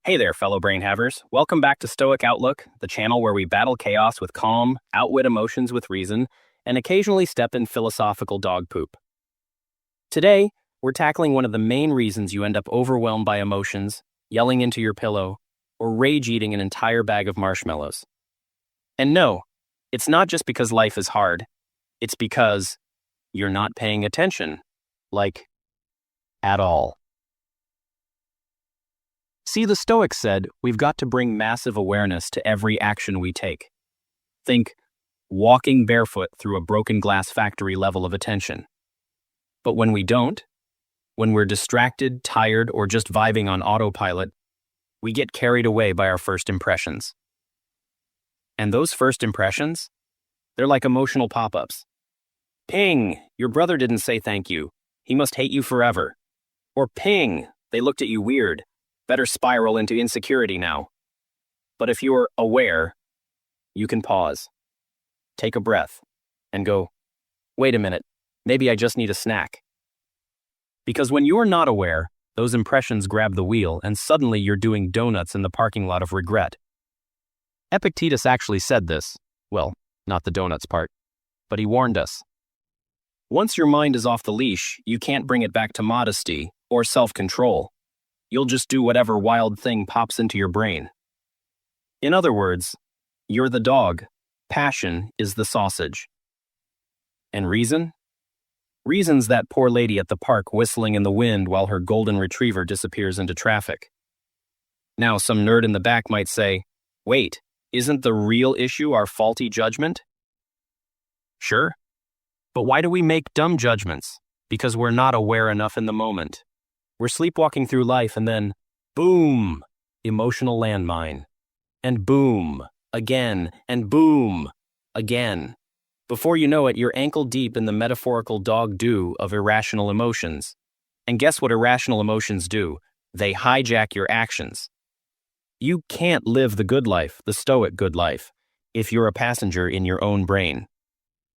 Hey there, fellow brain havers. Welcome back to Stoic Outlook, the channel where we battle chaos with calm, outwit emotions with reason, and occasionally step in philosophical dog poop. Today, we're tackling one of the main reasons you end up overwhelmed by emotions, yelling into your pillow, or rage eating an entire bag of marshmallows. And no, it's not just because life is hard. It's because you're not paying attention. Like, at all. See, the Stoics said we've got to bring massive awareness to every action we take. Think walking barefoot through a broken glass factory level of attention. But when we don't, when we're distracted, tired, or just vibing on autopilot, we get carried away by our first impressions. And those first impressions, they're like emotional pop-ups. Ping, your brother didn't say thank you. He must hate you forever. Or ping, they looked at you weird. Better spiral into insecurity now. But if you're aware, you can pause, take a breath, and go, wait a minute, maybe I just need a snack. Because when you're not aware, those impressions grab the wheel and suddenly you're doing donuts in the parking lot of regret. Epictetus actually said this. Well, not the donuts part, but he warned us. Once your mind is off the leash, you can't bring it back to modesty or self-control. You'll just do whatever wild thing pops into your brain. In other words, you're the dog, passion is the sausage. And reason? Reason's that poor lady at the park whistling in the wind while her golden retriever disappears into traffic. Now, some nerd in the back might say, wait, isn't the real issue our faulty judgment? Sure. But why do we make dumb judgments? Because we're not aware enough in the moment. We're sleepwalking through life and then, boom, emotional landmine. And boom, again, and boom, again. Before you know it, you're ankle deep in the metaphorical dog do of irrational emotions. And guess what irrational emotions do? They hijack your actions. You can't live the good life, the Stoic good life, if you're a passenger in your own brain.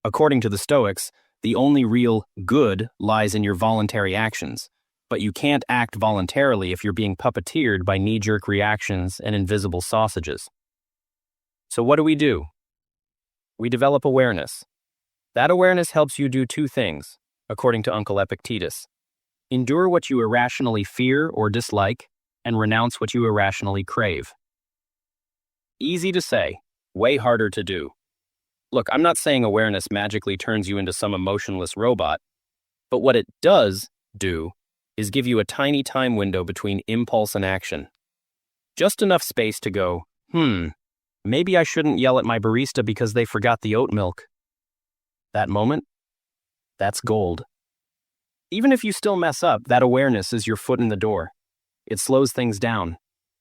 According to the Stoics, the only real good lies in your voluntary actions. But you can't act voluntarily if you're being puppeteered by knee-jerk reactions and invisible sausages. So what do? We develop awareness. That awareness helps you do two things, according to Uncle Epictetus. Endure what you irrationally fear or dislike, and renounce what you irrationally crave. Easy to say, way harder to do. Look, I'm not saying awareness magically turns you into some emotionless robot, but what it does do is give you a tiny time window between impulse and action. Just enough space to go, maybe I shouldn't yell at my barista because they forgot the oat milk. That moment, that's gold. Even if you still mess up, that awareness is your foot in the door. It slows things down.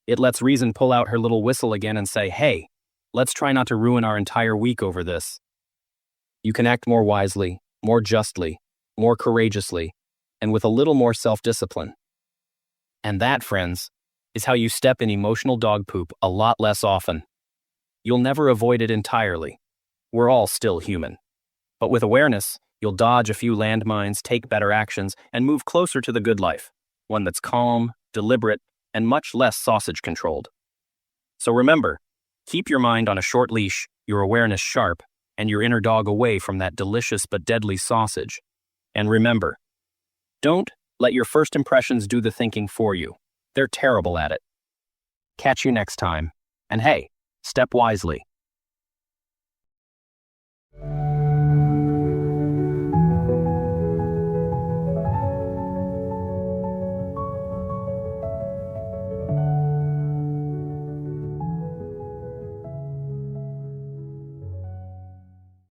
It lets reason pull out her little whistle again and say, hey, let's try not to ruin our entire week over this. You can act more wisely, more justly, more courageously, and with a little more self-discipline. And that, friends, is how you step in emotional dog poop a lot less often. You'll never avoid it entirely. We're all still human. But with awareness, you'll dodge a few landmines, take better actions, and move closer to the good life, one that's calm, deliberate, and much less sausage-controlled. So remember, keep your mind on a short leash, your awareness sharp, and your inner dog away from that delicious but deadly sausage. And remember, don't let your first impressions do the thinking for you. They're terrible at it. Catch you next time. And hey, step wisely.